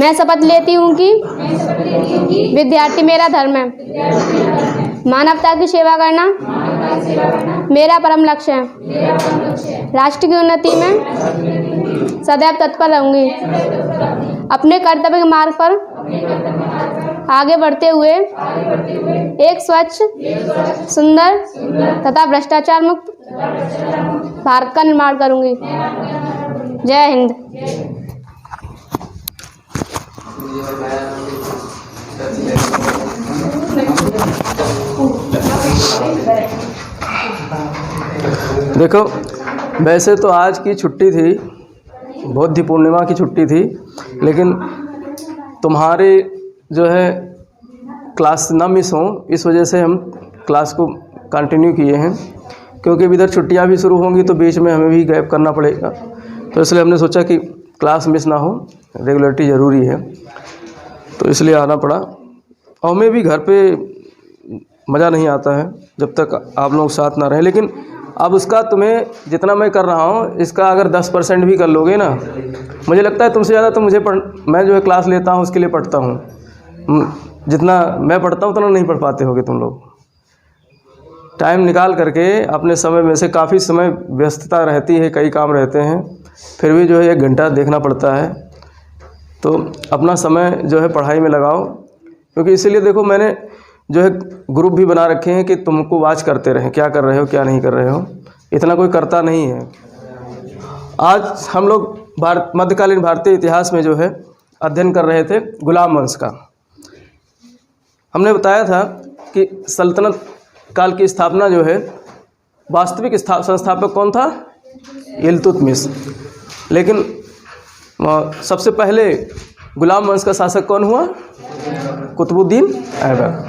मैं शपथ लेती हूँ कि विद्यार्थी मेरा धर्म है। मानवता की सेवा करना मेरा परम लक्ष्य है। राष्ट्र की उन्नति में सदैव तत्पर रहूँगी। अपने कर्तव्य के मार्ग पर आगे बढ़ते हुए एक स्वच्छ, सुंदर तथा भ्रष्टाचार मुक्त भारत का निर्माण करूँगी। जय हिंद। देखो, वैसे तो आज की छुट्टी थी, बौद्ध पूर्णिमा की छुट्टी थी, लेकिन तुम्हारे जो है क्लास ना मिस हो, इस वजह से हम क्लास को कंटिन्यू किए हैं, क्योंकि इधर छुट्टियां भी शुरू होंगी तो बीच में हमें भी गैप करना पड़ेगा। तो इसलिए हमने सोचा कि क्लास मिस ना हो, रेगुलरिटी ज़रूरी है, तो इसलिए आना पड़ा। और हमें भी घर पे मज़ा नहीं आता है जब तक आप लोग साथ ना रहें। लेकिन अब उसका तुम्हें जितना मैं कर रहा हूँ, इसका अगर 10% भी कर लोगे ना, मुझे लगता है तुमसे ज़्यादा तो मैं जो है क्लास लेता हूँ उसके लिए पढ़ता हूँ। जितना मैं पढ़ता हूँ उतना नहीं पढ़ पाते होगे तुम लोग। टाइम निकाल करके अपने समय में से काफ़ी समय व्यस्तता रहती है, कई काम रहते हैं, फिर भी जो है 1 घंटा देखना पड़ता है। तो अपना समय जो है पढ़ाई में लगाओ, क्योंकि इसीलिए देखो मैंने जो है ग्रुप भी बना रखे हैं कि तुमको वॉच करते रहें, क्या कर रहे हो क्या नहीं कर रहे हो। इतना कोई करता नहीं है। आज हम लोग मध्यकालीन भारतीय इतिहास में जो है अध्ययन कर रहे थे गुलाम वंश का। हमने बताया था कि सल्तनत काल की स्थापना जो है, वास्तविक संस्थापक कौन था? इल्तुतमिश। लेकिन सबसे पहले गुलाम वंश का शासक कौन हुआ? कुतुबुद्दीन ऐबक,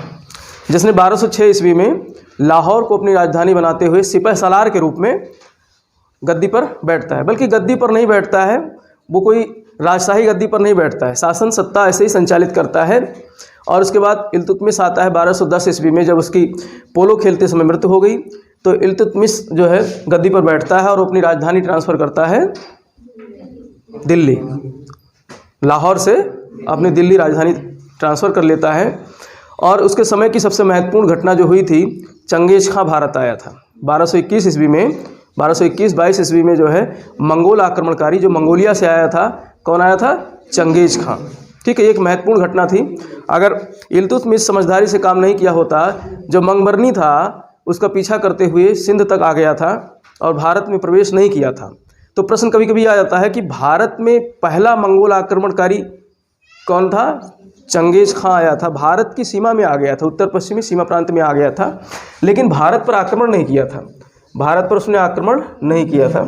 जिसने 1206 ईस्वी में लाहौर को अपनी राजधानी बनाते हुए सिपह सालार के रूप में गद्दी पर बैठता है। बल्कि गद्दी पर नहीं बैठता है, वो कोई राजशाही गद्दी पर नहीं बैठता है, शासन सत्ता ऐसे ही संचालित करता है। और उसके बाद इल्तुतमिश आता है 1210 ईस्वी में, जब उसकी पोलो खेलते समय मृत्यु हो गई, तो इल्तुतमिश जो है गद्दी पर बैठता है और अपनी राजधानी ट्रांसफ़र करता है दिल्ली। लाहौर से अपनी दिल्ली राजधानी ट्रांसफ़र कर लेता है। और उसके समय की सबसे महत्वपूर्ण घटना जो हुई थी, चंगेज खां भारत आया था 1221 ईस्वी में। 1221-22 ईस्वी में जो है मंगोल आक्रमणकारी जो मंगोलिया से आया था, कौन आया था? चंगेज खां। ठीक है, एक महत्वपूर्ण घटना थी। अगर इल्तुतमिश समझदारी से काम नहीं किया होता, जो मंगबरनी था उसका पीछा करते हुए सिंध तक आ गया था और भारत में प्रवेश नहीं किया था, तो प्रश्न कभी कभी आ जाता है कि भारत में पहला मंगोल आक्रमणकारी कौन था? चंगेज खां आया था, भारत की सीमा में आ गया था, उत्तर पश्चिमी सीमा प्रांत में आ गया था, लेकिन भारत पर आक्रमण नहीं किया था। भारत पर उसने आक्रमण नहीं किया था।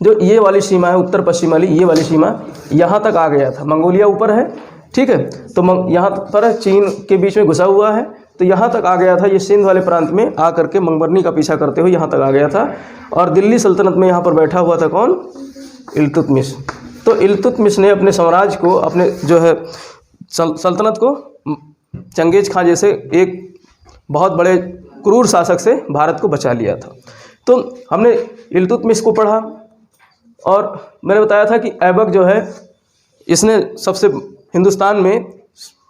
जो ये वाली सीमा है, उत्तर पश्चिम वाली ये वाली सीमा, यहाँ तक आ गया था। मंगोलिया ऊपर है, ठीक है, तो यहाँ पर चीन के बीच में घुसा हुआ है, तो यहाँ तक आ गया था। ये सिंध वाले प्रांत में आ करके मंगबरनी का पीछा करते हुए यहाँ तक आ गया था। और दिल्ली सल्तनत में यहाँ पर बैठा हुआ था कौन? इल्तुतमिश। तो इल्तुतमिश ने अपने साम्राज्य को, अपने जो है सल्तनत को चंगेज खां जैसे एक बहुत बड़े क्रूर शासक से भारत को बचा लिया था। तो हमने इल्तुतमिश को पढ़ा और मैंने बताया था कि ऐबक जो है, इसने सबसे हिंदुस्तान में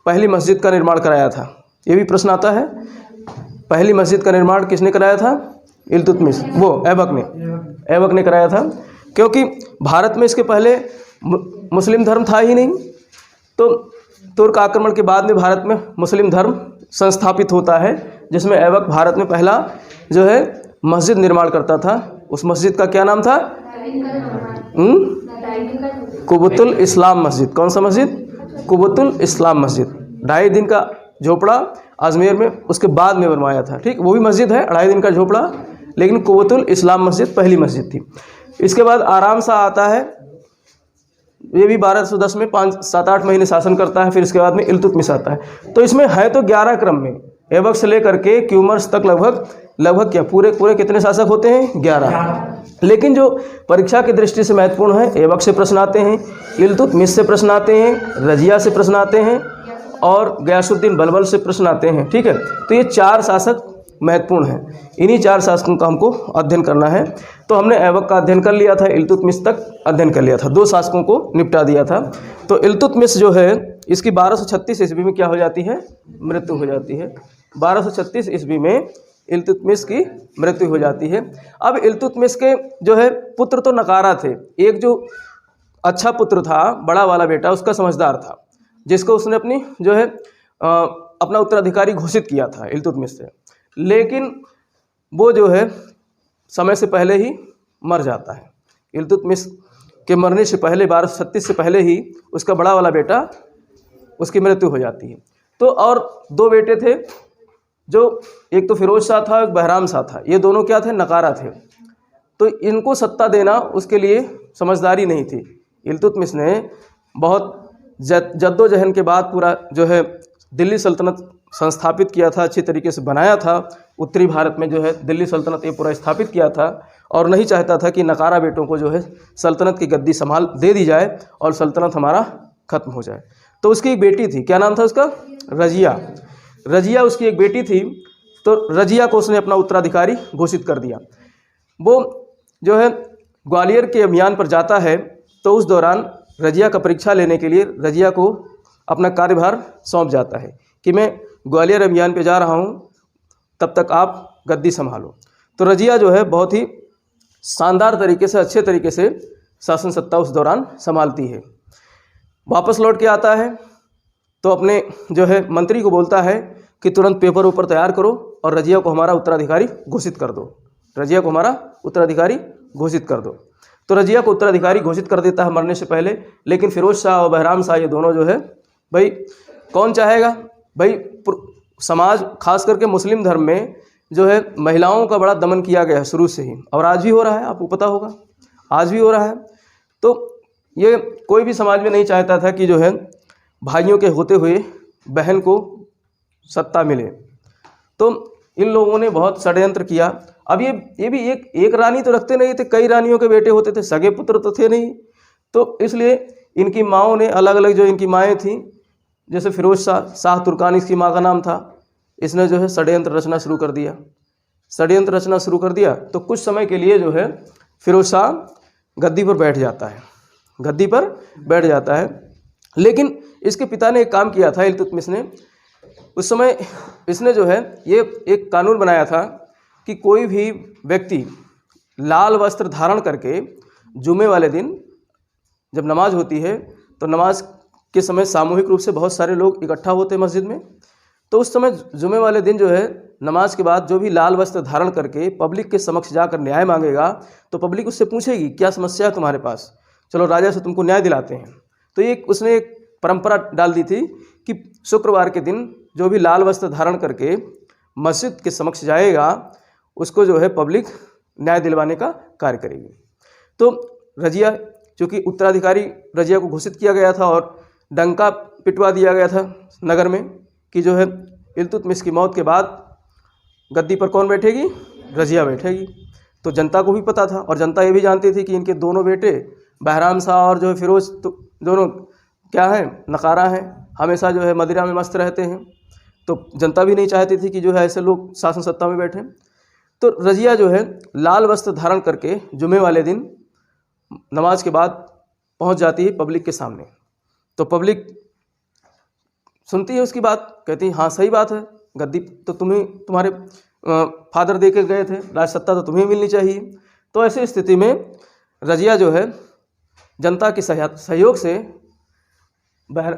पहली मस्जिद का निर्माण कराया था। ये भी प्रश्न आता है, पहली मस्जिद का निर्माण किसने कराया था? इल्तुतमिश, वो ऐबक ने कराया था। क्योंकि भारत में इसके पहले मुस्लिम धर्म था ही नहीं, तो तुर्क आक्रमण के बाद में भारत में मुस्लिम धर्म संस्थापित होता है, जिसमें ऐबक भारत में पहला जो है मस्जिद निर्माण करता था। उस मस्जिद का क्या नाम था? कुबतुल इस्लाम मस्जिद। कौन सा मस्जिद? कुबतुल इस्लाम मस्जिद। 2.5 दिन का झोपड़ा अजमेर में उसके बाद में बनवाया था। ठीक, वो भी मस्जिद है, 2.5 दिन का झोपड़ा, लेकिन कुबतुल इस्लाम मस्जिद पहली मस्जिद थी। इसके बाद आराम सा आता है, ये भी 1210 में 5-7-8 महीने शासन करता है। फिर इसके बाद में इल्तुतमिश आता है। तो इसमें है तो 11 क्रम में, ऐबक से लेकर के क्यूमर्स तक लगभग क्या पूरे कितने शासक होते हैं? 11। लेकिन जो परीक्षा की दृष्टि से महत्वपूर्ण है, ऐबक से प्रश्न आते हैं, इल्तुतमिश से प्रश्न आते हैं, रजिया से प्रश्न आते हैं और गयासुद्दीन बलबल से प्रश्न आते हैं। ठीक है, तो ये 4 शासक महत्वपूर्ण है। इन्हीं 4 शासकों का हमको अध्ययन करना है। तो हमने ऐबक का अध्ययन कर लिया था, इल्तुतमिश तक अध्ययन कर लिया था, 2 शासकों को निपटा दिया था। तो इल्तुतमिश जो है इसकी 1236 ईस्वी में क्या हो जाती है, मृत्यु हो जाती है। 1236 ईस्वी में इल्तुतमिश की मृत्यु हो जाती है। अब इल्तुतमिश के जो है पुत्र तो नकारा थे, एक जो अच्छा पुत्र था, बड़ा वाला बेटा, उसका समझदार था, जिसको उसने अपनी जो है अपना उत्तराधिकारी घोषित किया था इल्तुतमिश से, लेकिन वो जो है समय से पहले ही मर जाता है। इल्तुतमिश के मरने से पहले 1236 से पहले ही उसका बड़ा वाला बेटा, उसकी मृत्यु हो जाती है। तो और दो बेटे थे, जो एक तो फिरोज शाह था, एक बहराम शाह था, ये दोनों क्या थे, नकारा थे। तो इनको सत्ता देना उसके लिए समझदारी नहीं थी। इल्तुतमिश ने बहुत जद्दोजहद के बाद पूरा जो है दिल्ली सल्तनत संस्थापित किया था, अच्छी तरीके से बनाया था। उत्तरी भारत में जो है दिल्ली सल्तनत ये पूरा स्थापित किया था, और नहीं चाहता था कि नकारा बेटों को जो है सल्तनत की गद्दी संभाल दे दी जाए और सल्तनत हमारा ख़त्म हो जाए। तो उसकी एक बेटी थी, क्या नाम था उसका, रजिया। रजिया उसकी एक बेटी थी। तो रजिया को उसने अपना उत्तराधिकारी घोषित कर दिया। वो जो है ग्वालियर के अभियान पर जाता है, तो उस दौरान रजिया का परीक्षा लेने के लिए रजिया को अपना कार्यभार सौंप जाता है कि मैं ग्वालियर अभियान पे जा रहा हूँ, तब तक आप गद्दी संभालो। तो रजिया जो है बहुत ही शानदार तरीके से, अच्छे तरीके से शासन सत्ता उस दौरान संभालती है। वापस लौट के आता है तो अपने जो है मंत्री को बोलता है कि तुरंत पेपर ऊपर तैयार करो और रजिया को हमारा उत्तराधिकारी घोषित कर दो, रजिया को हमारा उत्तराधिकारी घोषित कर दो। तो रजिया को उत्तराधिकारी घोषित कर देता है मरने से पहले। लेकिन फिरोज शाह और बहराम शाह ये दोनों जो है, भाई कौन चाहेगा, भाई समाज खास करके मुस्लिम धर्म में जो है महिलाओं का बड़ा दमन किया गया है शुरू से ही, और आज भी हो रहा है, आपको पता होगा, आज भी हो रहा है। तो ये कोई भी समाज में नहीं चाहता था कि जो है भाइयों के होते हुए बहन को सत्ता मिले। तो इन लोगों ने बहुत षड्यंत्र किया। अब ये भी एक रानी तो रखते नहीं थे, कई रानियों के बेटे होते थे, सगे पुत्र तो थे नहीं। तो इसलिए इनकी माँओं ने अलग अलग, जो इनकी माएँ थीं, जैसे फिरोज शाह तुर्कानी इसकी माँ का नाम था, इसने जो है षड्यंत्र रचना शुरू कर दिया। षड्यंत्र रचना शुरू कर दिया तो कुछ समय के लिए जो है फिरोज शाह गद्दी पर बैठ जाता है, गद्दी पर बैठ जाता है। लेकिन इसके पिता ने एक काम किया था, इल्तुतमिश ने, उस समय इसने जो है ये एक कानून बनाया था कि कोई भी व्यक्ति लाल वस्त्र धारण करके जुमे वाले दिन जब नमाज होती है, तो नमाज के समय सामूहिक रूप से बहुत सारे लोग इकट्ठा होते हैं मस्जिद में। तो उस समय जुमे वाले दिन जो है नमाज के बाद जो भी लाल वस्त्र धारण करके पब्लिक के समक्ष जाकर न्याय मांगेगा, तो पब्लिक उससे पूछेगी क्या समस्या है तुम्हारे पास, चलो राजा से तुमको न्याय दिलाते हैं। तो ये उसने एक परंपरा डाल दी थी कि शुक्रवार के दिन जो भी लाल वस्त्र धारण करके मस्जिद के समक्ष जाएगा, उसको जो है पब्लिक न्याय दिलवाने का कार्य करेगी। तो रजिया, चूँकि उत्तराधिकारी रजिया को घोषित किया गया था और डंका पिटवा दिया गया था नगर में कि जो है इल्तुतमिश की मौत के बाद गद्दी पर कौन बैठेगी, रजिया बैठेगी। तो जनता को भी पता था, और जनता ये भी जानती थी कि इनके दोनों बेटे बहराम शाह और जो है फिरोज, तो दोनों क्या हैं, नकारा हैं, हमेशा जो है मदिरा में मस्त रहते हैं। तो जनता भी नहीं चाहती थी कि जो है ऐसे लोग शासन सत्ता में बैठें। तो रजिया जो है लाल वस्त्र धारण करके जुमे वाले दिन नमाज के बाद पहुंच जाती है पब्लिक के सामने। तो पब्लिक सुनती है उसकी बात, कहती है हाँ सही बात है, गद्दी तो तुम्हारे फादर दे के गए थे, राज सत्ता तो तुम्हें मिलनी चाहिए। तो ऐसी स्थिति में रजिया जो है जनता के सहयोग से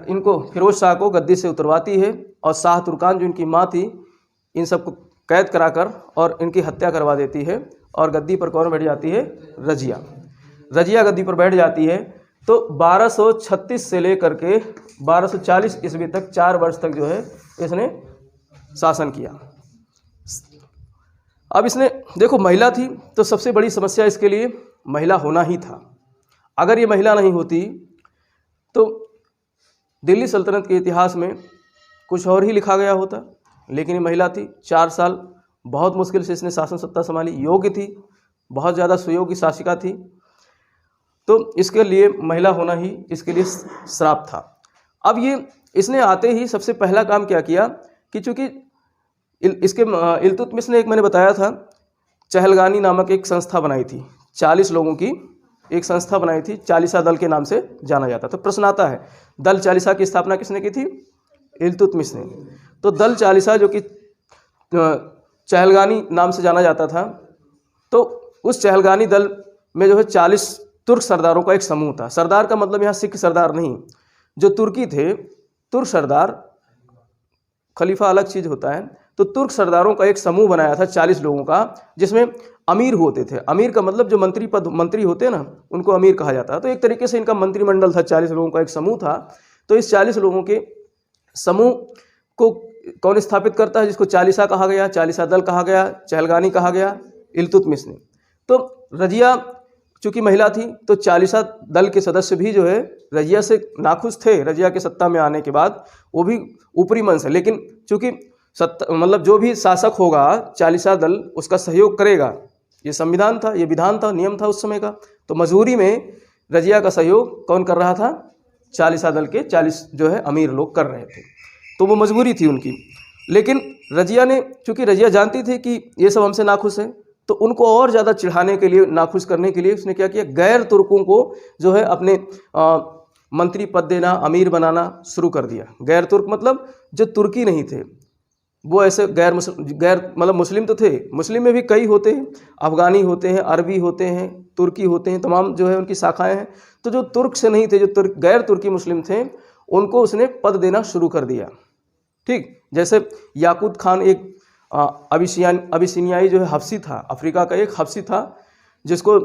इनको फिरोज शाह को गद्दी से उतरवाती है, और शाह तुर्कान जो इनकी माँ थी, इन सबको कैद कराकर और इनकी हत्या करवा देती है। और गद्दी पर कौन बैठ जाती है, रजिया। रजिया गद्दी पर बैठ जाती है। तो 1236 से लेकर के 1240 ईस्वी तक 4 वर्ष तक जो है इसने शासन किया। अब इसने देखो महिला थी, तो सबसे बड़ी समस्या इसके लिए महिला होना ही था। अगर ये महिला नहीं होती तो दिल्ली सल्तनत के इतिहास में कुछ और ही लिखा गया होता। लेकिन ये महिला थी, 4 साल बहुत मुश्किल से इसने शासन सत्ता संभाली, योग्य थी, बहुत ज़्यादा सुयोग्य शासिका थी। तो इसके लिए महिला होना ही इसके लिए श्राप था। अब ये इसने आते ही सबसे पहला काम क्या किया कि चूँकि इसके इल्तुतमिश ने, एक मैंने बताया था, चहलगानी नामक एक संस्था बनाई थी, 40 लोगों की एक संस्था बनाई थी, चालीसा दल के नाम से जाना जाता। तो प्रश्न आता है, दल चालीसा की स्थापना किसने की थी? इल्तुतमिश ने। तो दल चालीसा जो कि चहलगानी नाम से जाना जाता था, तो उस चहलगानी दल में जो है 40 तुर्क सरदारों का एक समूह था। सरदार का मतलब यहाँ सिख सरदार नहीं, जो तुर्की थे, तुर्क सरदार, खलीफा अलग चीज़ होता है। तो तुर्क सरदारों का एक समूह बनाया था 40 लोगों का, जिसमें अमीर होते थे। अमीर का मतलब जो मंत्री होते हैं ना, उनको अमीर कहा जाता है। तो एक तरीके से इनका मंत्रिमंडल था, 40 लोगों का एक समूह था। तो इस 40 लोगों के समूह को कौन स्थापित करता है? जिसको चालीसा कहा गया, चालीसा दल कहा गया, चहलगानी कहा गया, इल्तुतमिश ने। तो रजिया चूँकि महिला थी, तो चालीसा दल के सदस्य भी जो है रजिया से नाखुश थे। रजिया के सत्ता में आने के बाद वो भी ऊपरी मन से, लेकिन चूँकि मतलब जो भी शासक होगा चालीसा दल उसका सहयोग करेगा, ये संविधान था, ये विधान था, नियम था उस समय का। तो मजबूरी में रजिया का सहयोग कौन कर रहा था? चालीसा दल के 40 जो है अमीर लोग कर रहे थे। तो वो मजबूरी थी उनकी। लेकिन रजिया ने, चूँकि रजिया जानती थी कि ये सब हमसे नाखुश है, तो उनको और ज़्यादा चिढ़ाने के लिए, नाखुश करने के लिए उसने क्या किया? गैर तुर्कों को जो है अपने मंत्री पद देना, अमीर बनाना शुरू कर दिया। गैर तुर्क मतलब जो तुर्की नहीं थे, वो ऐसे गैर मतलब मुस्लिम तो थे, मुस्लिम में भी कई होते हैं, अफ़गानी होते हैं, अरबी होते हैं, तुर्की होते हैं, तमाम जो है उनकी शाखाएं हैं। तो जो तुर्क से नहीं थे, जो गैर तुर्की मुस्लिम थे, उनको उसने पद देना शुरू कर दिया। ठीक, जैसे याकूत खान एक अबिसिनियाई जो है हफ्सी था, अफ्रीका का एक हफ्सी था, जिसको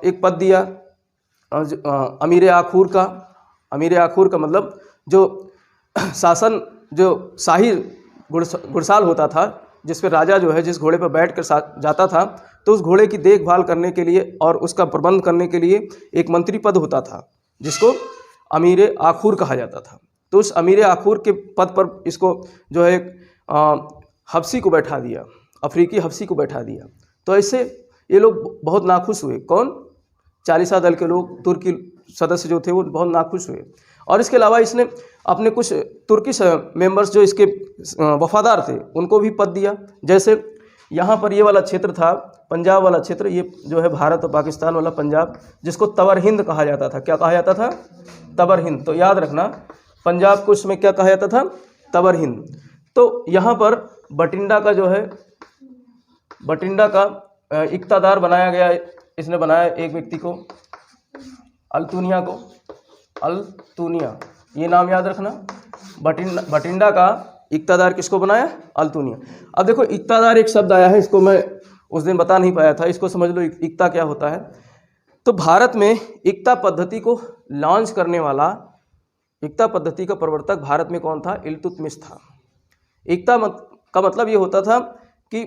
एक पद दिया अमीर आखूर का। अमीर आखूर का मतलब जो शासन, जो शाही घुड़साल होता था, जिस पे राजा जो है जिस घोड़े पर बैठ कर जाता था, तो उस घोड़े की देखभाल करने के लिए और उसका प्रबंध करने के लिए एक मंत्री पद होता था, जिसको अमीर आखूर कहा जाता था। तो उस अमीर आखूर के पद पर इसको जो है हफ्सी को बैठा दिया, अफ्रीकी हफ्सी को बैठा दिया। तो ऐसे ये लोग बहुत नाखुश हुए। कौन? चालीसा दल के लोग, तुर्की सदस्य जो थे वो बहुत नाखुश हुए। और इसके अलावा इसने अपने कुछ तुर्की मेंबर्स जो इसके वफादार थे, उनको भी पद दिया। जैसे यहाँ पर ये वाला क्षेत्र था, पंजाब वाला क्षेत्र, ये जो है भारत और पाकिस्तान वाला पंजाब, जिसको तवर हिंद कहा जाता था। क्या कहा जाता था? तवर हिंद। तो याद रखना, पंजाब को उसमें क्या कहा जाता था? तवर हिंद। तो यहाँ पर बठिंडा का जो है, बठिंडा का इक्तादार बनाया गया, इसने बनाया एक व्यक्ति को, अल्तुनिया को, अल्तुनिया, ये नाम याद रखना। बठिंडा का इक्तादार किसको बनाया? अल्तुनिया। अब देखो, इक्तादार एक शब्द आया है, इसको मैं उस दिन बता नहीं पाया था, इसको समझ लो इक्ता क्या होता है। तो भारत में इक्ता पद्धति को लॉन्च करने वाला, इक्ता पद्धति का प्रवर्तक भारत में कौन था? इल्तुतमिश था। इक्ता का मतलब ये होता था कि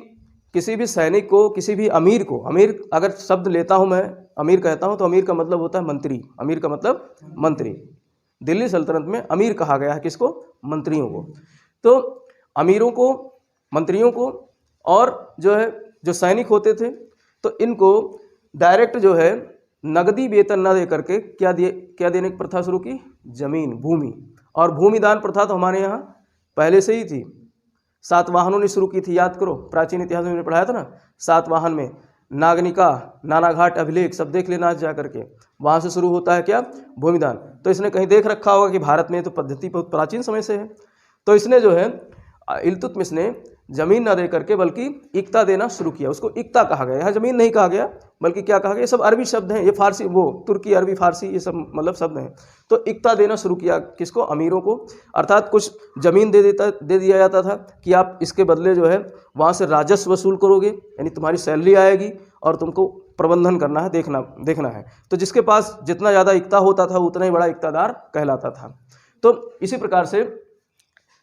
किसी भी सैनिक को, किसी भी अमीर को, अमीर अगर शब्द लेता हूँ मैं, अमीर कहता हूँ, तो अमीर का मतलब होता है मंत्री। अमीर का मतलब मंत्री। दिल्ली सल्तनत में अमीर कहा गया है किसको? मंत्रियों को। तो अमीरों को, मंत्रियों को, और जो है जो सैनिक होते थे, तो इनको डायरेक्ट जो है नगदी वेतन न दे करके क्या देने की प्रथा शुरू की? जमीन, भूमि। और भूमिदान प्रथा तो हमारे यहाँ पहले से ही थी। सातवाहनों ने शुरू की थी, याद करो, प्राचीन इतिहास में हमने पढ़ाया था ना। सातवाहन में नागनिका, नानाघाट अभिलेख सब देख लेना जा करके, वहाँ से शुरू होता है क्या? भूमिदान। तो इसने कहीं देख रखा होगा कि भारत में तो पद्धति बहुत प्राचीन समय से है। तो इसने जो है, इल्तुतमिश ने ज़मीन ना दे करके बल्कि इक्ता देना शुरू किया। उसको इक्ता कहा गया। यहाँ ज़मीन नहीं कहा गया, बल्कि क्या कहा गया? ये सब अरबी शब्द हैं, ये फारसी, वो तुर्की, अरबी, फारसी, ये सब मतलब शब्द हैं। तो इक्ता देना शुरू किया किसको? अमीरों को। अर्थात कुछ ज़मीन दे दिया जाता था कि आप इसके बदले जो है वहाँ से राजस्व वसूल करोगे, यानी तुम्हारी सैलरी आएगी और तुमको प्रबंधन करना है, देखना है। तो जिसके पास जितना ज़्यादा इक्ता होता था उतना ही बड़ा इक्तादार कहलाता था। तो इसी प्रकार से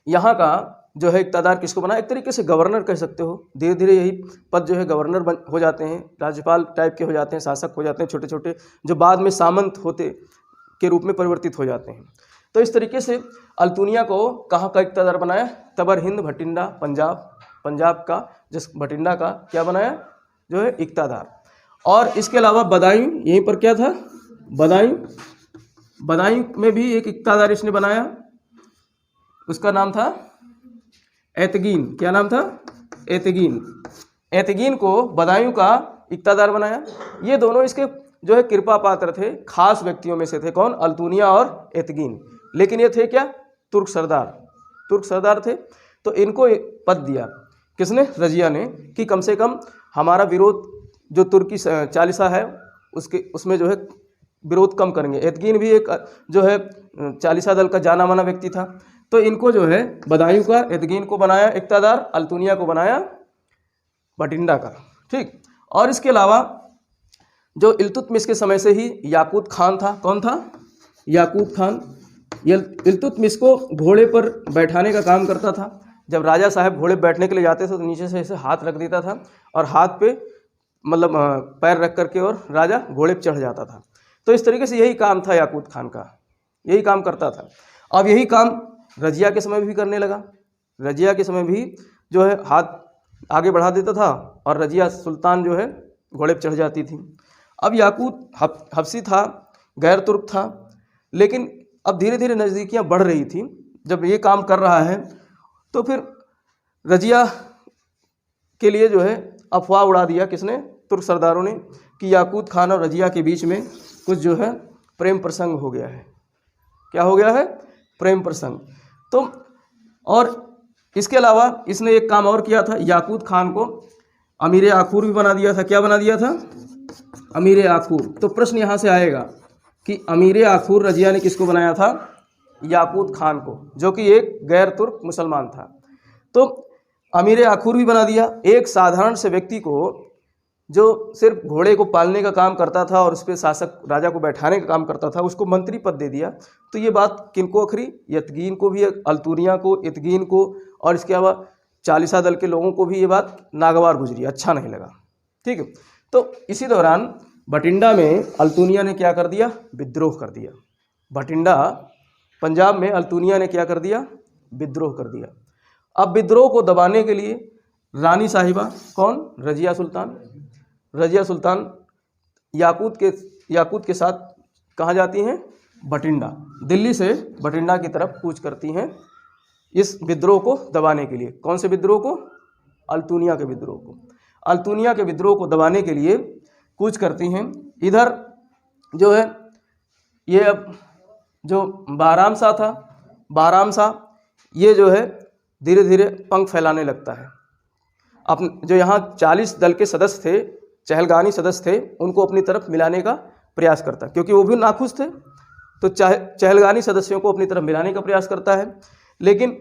यहाँ का जो है इक्तादार किसको बना? एक तरीके से गवर्नर कह सकते हो। धीरे धीरे यही पद जो है गवर्नर हो जाते हैं, राज्यपाल टाइप के हो जाते हैं, शासक हो जाते हैं, छोटे छोटे, जो बाद में सामंत होते के रूप में परिवर्तित हो जाते हैं। तो इस तरीके से अल्तुनिया को कहाँ का इक्तादार बनाया? तबर हिंद, भटिंडा, पंजाब का, जिस भटिंडा का क्या बनाया? जो है इक्तादार। और इसके अलावा बदायूं, यहीं पर क्या था? बदायूं में भी एक इक्तादार इसने बनाया, उसका नाम था एतगीन। क्या नाम था? एतगीन। एतगीन को बदायूं का इक्तादार बनाया। ये दोनों इसके जो है कृपा पात्र थे, खास व्यक्तियों में से थे। कौन? अल्तुनिया और एतगीन। लेकिन ये थे क्या? तुर्क सरदार थे। तो इनको पद दिया किसने? रजिया ने, कि कम से कम हमारा विरोध जो तुर्की चालीसा है उसमें जो है विरोध कम करेंगे। एतगीन भी एक जो है चालीसा दल का जाना माना व्यक्ति था। तो इनको जो है बदायूं का एतगीन को बनाया इक्तादार, अल्तुनिया को बनाया बठिंडा का। ठीक। और इसके अलावा जो इल्तुतमिश के समय से ही याकूत खान था। कौन था? याकूत खान। ये इल्तुतमिश को घोड़े पर बैठाने का काम करता था। जब राजा साहब घोड़े पर बैठने के लिए जाते थे तो नीचे से ऐसे हाथ रख देता था और हाथ पे मतलब पैर रख करके और राजा घोड़े पर चढ़ जाता था। तो इस तरीके से यही काम था याकूत खान का, यही काम करता था। अब यही काम रजिया के समय भी करने लगा। रजिया के समय भी जो है हाथ आगे बढ़ा देता था और रजिया सुल्तान जो है घोड़े पर चढ़ जाती थी। अब याकूत हफ्सी था, गैर तुर्क था, लेकिन अब धीरे धीरे नज़दीकियाँ बढ़ रही थी। जब ये काम कर रहा है तो फिर रजिया के लिए जो है अफवाह उड़ा दिया किसने? तुर्क सरदारों ने, कि याकूत खान और रजिया के बीच में कुछ जो है प्रेम प्रसंग हो गया है। क्या हो गया है? प्रेम प्रसंग। तो और इसके अलावा इसने एक काम और किया था, याकूत खान को अमीर आखूर भी बना दिया था। क्या बना दिया था? अमीर आखूर। तो प्रश्न यहाँ से आएगा कि अमीर आखूर रजिया ने किसको बनाया था? याकूत खान को, जो कि एक गैर तुर्क मुसलमान था। तो अमीर आखूर भी बना दिया। एक साधारण से व्यक्ति को जो सिर्फ घोड़े को पालने का काम करता था और उस पर शासक राजा को बैठाने का काम करता था, उसको मंत्री पद दे दिया। तो ये बात किनको अखरी? यतगीन को भी, अल्तुनिया को, इतगीन को और इसके अलावा चालीसा दल के लोगों को भी ये बात नागवार गुजरी, अच्छा नहीं लगा। ठीक है। तो इसी दौरान बठिंडा में अल्तुनिया ने क्या कर दिया? विद्रोह कर दिया। बठिंडा पंजाब में अल्तुनिया ने क्या कर दिया? विद्रोह कर दिया। अब विद्रोह को दबाने के लिए रानी साहिबा, कौन? रजिया सुल्तान याकूत के साथ कहाँ जाती हैं? बठिंडा। दिल्ली से बठिंडा की तरफ कूच करती हैं इस विद्रोह को दबाने के लिए। कौन से विद्रोह को? अल्तुनिया के विद्रोह को। अल्तुनिया के विद्रोह को दबाने के लिए कूच करती हैं। इधर जो है ये अब जो बारामसा था, बारामसा ये जो है धीरे धीरे पंख फैलाने लगता है। अपने जो यहाँ 40 दल के सदस्य थे, चहलगानी सदस्य थे, उनको अपनी तरफ मिलाने का प्रयास करता है, क्योंकि वो भी नाखुश थे। तो चहलगानी सदस्यों को अपनी तरफ मिलाने का प्रयास करता है। लेकिन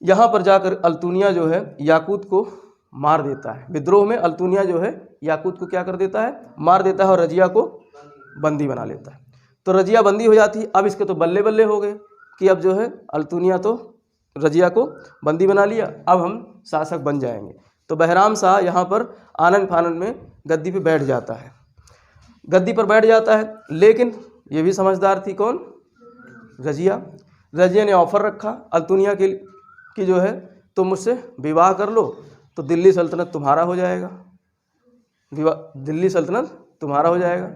यहाँ पर जाकर अल्तुनिया जो है याकूत को मार देता है। विद्रोह में अल्तुनिया जो है याकूत को क्या कर देता है? मार देता है और रजिया को बंदी बना लेता है। तो रजिया बंदी हो जाती है। अब इसके तो बल्ले बल्ले हो गए कि अब जो है अल्तुनिया तो रजिया को बंदी बना लिया, अब हम शासक बन जाएंगे। तो बहराम शाह यहाँ पर आनन फानन में गद्दी पे बैठ जाता है, गद्दी पर बैठ जाता है। लेकिन ये भी समझदार थी। कौन? रजिया ने ऑफर रखा अल्तुनिया के कि जो है तुम मुझसे विवाह कर लो तो दिल्ली सल्तनत तुम्हारा हो जाएगा, दिल्ली सल्तनत तुम्हारा हो जाएगा।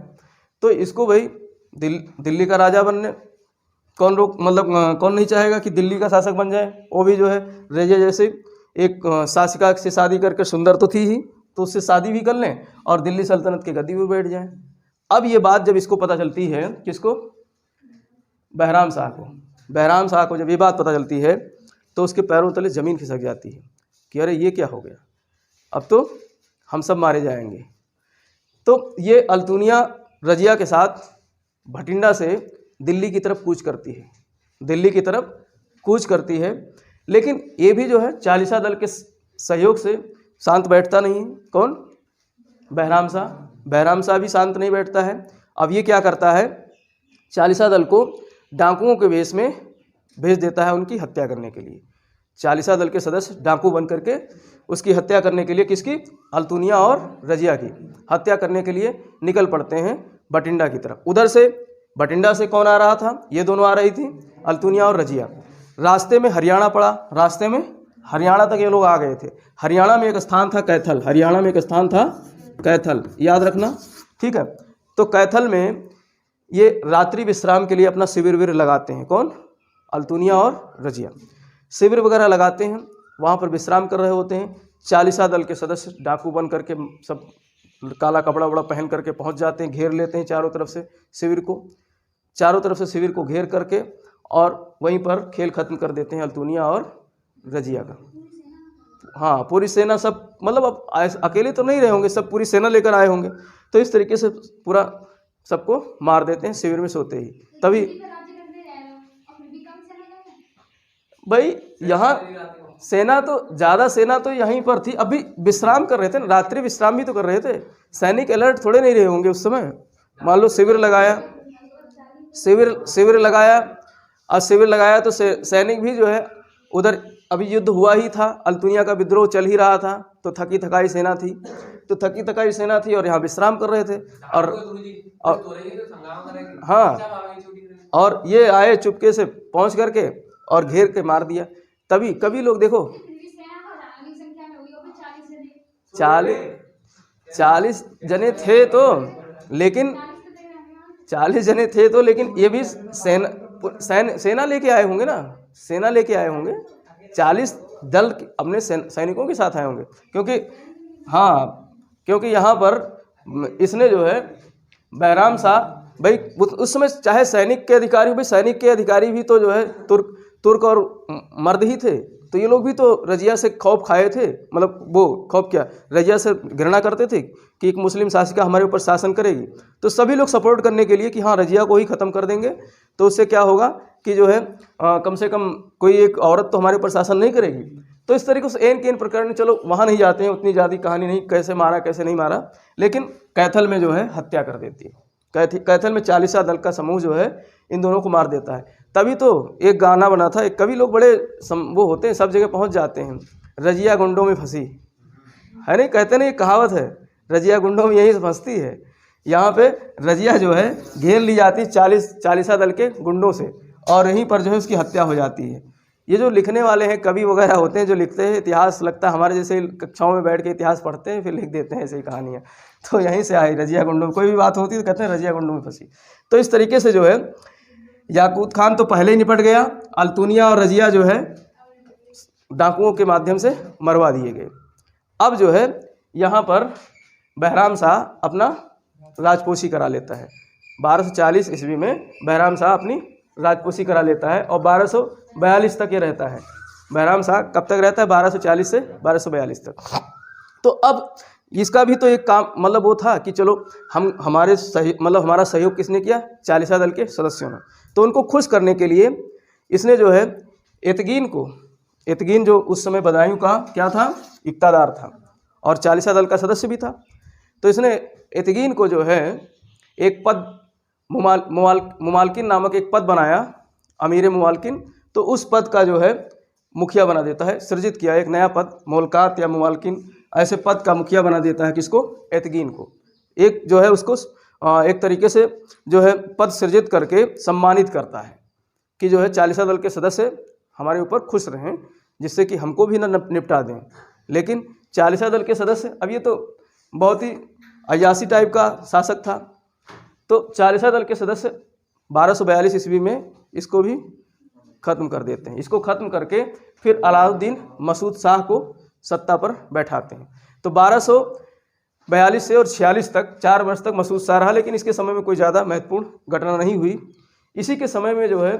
तो इसको भाई दिल्ली का राजा बनने कौन नहीं चाहेगा कि दिल्ली का शासक बन जाए। वो भी जो है रजिया जैसे एक शासिका से शादी करके, सुंदर तो थी ही, तो उससे शादी भी कर लें और दिल्ली सल्तनत के गद्दी पर बैठ जाएं। अब ये बात जब इसको पता चलती है, किसको? बहराम शाह को जब ये बात पता चलती है तो उसके पैरों तले ज़मीन खिसक जाती है कि अरे ये क्या हो गया, अब तो हम सब मारे जाएंगे। तो ये अल्तुनिया रजिया के साथ बठिंडा से दिल्ली की तरफ कूच करती है। लेकिन ये भी जो है चालीसा दल के सहयोग से शांत बैठता नहीं है। कौन? बहराम शाह भी शांत नहीं बैठता है। अब ये क्या करता है? चालीसा दल को डाकुओं के वेश में भेज देता है उनकी हत्या करने के लिए। चालीसा दल के सदस्य डाकू बन करके उसकी हत्या करने के लिए, किसकी? अल्तुनिया और रजिया की हत्या करने के लिए निकल पड़ते हैं बठिंडा की तरफ। उधर से बठिंडा से कौन आ रहा था? ये दोनों आ रही थी, अल्तुनिया और रजिया। रास्ते में हरियाणा पड़ा, रास्ते में हरियाणा तक ये लोग आ गए थे। हरियाणा में एक स्थान था कैथल, याद रखना। ठीक है। तो कैथल में ये रात्रि विश्राम के लिए अपना शिविर लगाते हैं। कौन? अल्तुनिया और रजिया शिविर वगैरह लगाते हैं, वहाँ पर विश्राम कर रहे होते हैं। चालीसा दल के सदस्य डाकू बन करके सब काला कपड़ा वपड़ा पहन करके पहुंच जाते हैं, घेर लेते हैं चारों तरफ से शिविर को, चारों तरफ से शिविर को घेर करके और वहीं पर खेल खत्म कर देते हैं अल्तुनिया और रजिया का। हाँ, पूरी सेना सब, मतलब अब अकेले तो नहीं रहे होंगे, सब पूरी सेना लेकर आए होंगे, तो इस तरीके से पूरा सबको मार देते हैं शिविर में सोते ही। तभी भाई यहाँ सेना तो ज़्यादा सेना तो यहीं पर थी, अभी विश्राम कर रहे थे ना, रात्रि विश्राम भी तो कर रहे थे। सैनिक अलर्ट थोड़े नहीं रहे होंगे उस समय। मान लो शिविर लगाया और शिविर लगाया तो सैनिक भी जो है उधर, अभी युद्ध हुआ ही था, अल्तुनिया का विद्रोह चल ही रहा था, तो थकी थकाई सेना थी और यहाँ विश्राम कर रहे थे। और हाँ, और ये आए चुपके से पहुँच करके और घेर के मार दिया। तभी कभी लोग देखो 40 जने थे तो, लेकिन 40 जने थे तो, लेकिन ये भी सेना लेके आए होंगे ना, सेना लेके आए होंगे, 40 दल अपने सैनिकों के साथ आए होंगे। क्योंकि हाँ, क्योंकि यहाँ पर इसने जो है बैराम शाह भाई, उस समय चाहे सैनिक के अधिकारी हो, भाई सैनिक के अधिकारी भी तो जो है तुर्क और मर्द ही थे, तो ये लोग भी तो रजिया से खौफ खाए थे, मतलब वो खौफ क्या, रजिया से घृणा करते थे कि एक मुस्लिम शासिका हमारे ऊपर शासन करेगी, तो सभी लोग सपोर्ट करने के लिए कि हाँ रजिया को ही ख़त्म कर देंगे, तो उससे क्या होगा कि जो है कम से कम कोई एक औरत तो हमारे ऊपर शासन नहीं करेगी। तो इस तरीके से एन के एन प्रकरण, चलो वहाँ नहीं जाते हैं, उतनी ज़्यादा कहानी नहीं, कैसे मारा कैसे नहीं मारा, लेकिन कैथल में जो है हत्या कर देती है। कैथल में 40 दल का समूह जो है इन दोनों को मार देता है। तभी तो एक गाना बना था, एक कवि लोग बड़े वो होते हैं, सब जगह पहुंच जाते हैं, रजिया गुंडों में फंसी है, नहीं कहते नहीं, कहावत है, रजिया गुंडों में यही फंसती है। यहाँ पे रजिया जो है घेर ली जाती है 40 दल के गुंडों से, और यहीं पर जो है उसकी हत्या हो जाती है। ये जो लिखने वाले हैं, कवि वगैरह होते हैं जो लिखते हैं इतिहास, लगता है हमारे जैसे कक्षाओं में बैठ के इतिहास पढ़ते हैं फिर लिख देते हैं ऐसी कहानियाँ, तो यहीं से आई रजिया गुंडों, कोई भी बात होती है तो कहते हैं रजिया गुंडों में फंसी। तो इस तरीके से जो है याकूत खान तो पहले ही निपट गया, अल्तुनिया और रजिया जो है डाकुओं के माध्यम से मरवा दिए गए। अब जो है यहाँ पर बहराम शाह अपना राजपोशी करा लेता है। 1240 ईस्वी में बहराम शाह अपनी राजपोशी करा लेता है और 1242 तक ये रहता है। बहराम शाह कब तक रहता है? 1240 से 1242 तक। तो अब इसका भी तो एक काम, मतलब वो था कि चलो हमारे हमारा सहयोग किसने किया? 40 दल के सदस्यों ने। तो उनको खुश करने के लिए इसने जो है एतगीन जो उस समय बदायूं का क्या था, इक्तादार था और 40 दल का सदस्य भी था। तो इसने एतगीन को जो है एक पद, मुमालकिन नामक एक पद बनाया, अमीर मुमालकिन। तो उस पद का जो है मुखिया बना देता है, सृजित किया एक नया पद, मोलकात या मुमालकिन, ऐसे पद का मुखिया बना देता है किसको? एतगीन को। एक जो है उसको एक तरीके से जो है पद सृजित करके सम्मानित करता है कि जो है 40 दल के सदस्य हमारे ऊपर खुश रहें, जिससे कि हमको भी न निपटा दें। लेकिन 40 दल के सदस्य, अब ये तो बहुत ही अयासी टाइप का शासक था, तो 40 दल के सदस्य 1242 ईस्वी में इसको भी ख़त्म कर देते हैं। इसको ख़त्म करके फिर अलाउद्दीन मसूद शाह को सत्ता पर बैठाते हैं। तो 1242 से और 46 तक 4 वर्ष तक मसूद शाह रहा, लेकिन इसके समय में कोई ज़्यादा महत्वपूर्ण घटना नहीं हुई। इसी के समय में जो है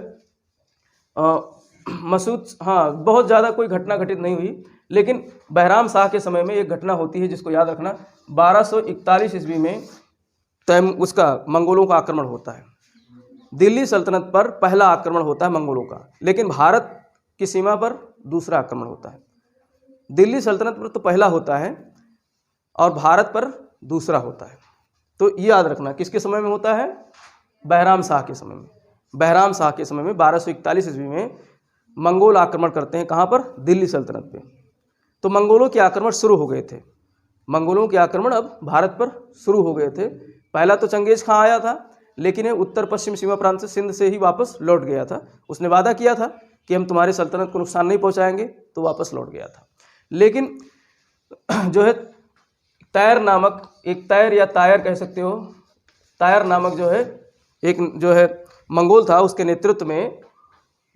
बहुत ज़्यादा कोई घटना घटित नहीं हुई, लेकिन बहराम शाह के समय में एक घटना होती है जिसको याद रखना। 1241 ईस्वी में उसका मंगोलों का आक्रमण होता है। दिल्ली सल्तनत पर पहला आक्रमण होता है मंगोलों का, लेकिन भारत की सीमा पर दूसरा आक्रमण होता है। दिल्ली सल्तनत पर तो पहला होता है और भारत पर दूसरा होता है। तो ये याद रखना किसके समय में होता है? बहराम शाह के समय में। बहराम शाह के समय में 1241 ईस्वी में मंगोल आक्रमण करते हैं। कहाँ पर? दिल्ली सल्तनत पे। तो मंगोलों के आक्रमण शुरू हो गए थे। मंगोलों के आक्रमण अब भारत पर शुरू हो गए थे। पहला तो चंगेज खां आया था, लेकिन उत्तर पश्चिम सीमा प्रांत से सिंध से ही वापस लौट गया था। उसने वादा किया था कि हम तुम्हारी सल्तनत को नुकसान नहीं पहुंचाएंगे, तो वापस लौट गया था। लेकिन जो है तैर नामक एक, तैर या तायर कह सकते हो, तायर नामक जो है एक जो है मंगोल था, उसके नेतृत्व में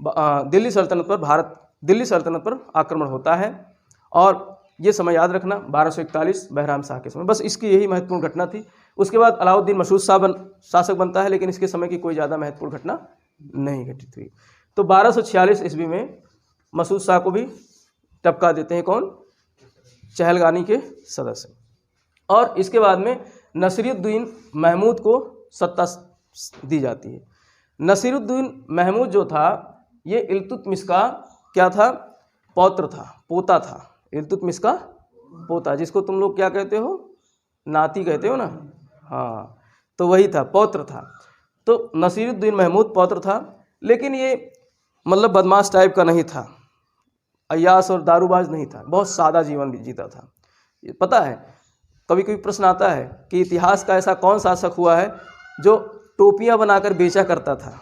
दिल्ली सल्तनत पर आक्रमण होता है और ये समय याद रखना, 1241 बहराम शाह के समय, बस इसकी यही महत्वपूर्ण घटना थी। उसके बाद अलाउद्दीन मसूद शाह शासक बनता है, लेकिन इसके समय की कोई ज़्यादा महत्वपूर्ण घटना नहीं घटित हुई। तो 1246 ईस्वी में मसूद शाह को भी टपका देते हैं कौन, चहलगानी के सदस्य। और इसके बाद में नसीरुद्दीन महमूद को सत्ता दी जाती है। नसीरुद्दीन महमूद जो था ये इल्तुतमिश का क्या था, पौत्र था, पोता था। इल्तुतमिश का पोता, जिसको तुम लोग क्या कहते हो, नाती कहते हो ना, हाँ, तो वही था, पौत्र था। तो नसीरुद्दीन महमूद पौत्र था, लेकिन ये मतलब बदमाश टाइप का नहीं था, अय्यास और दारूबाज नहीं था, बहुत सादा जीवन जीता था। ये पता है, कभी कभी प्रश्न आता है कि इतिहास का ऐसा कौन शासक हुआ है जो टोपियाँ बनाकर बेचा करता था।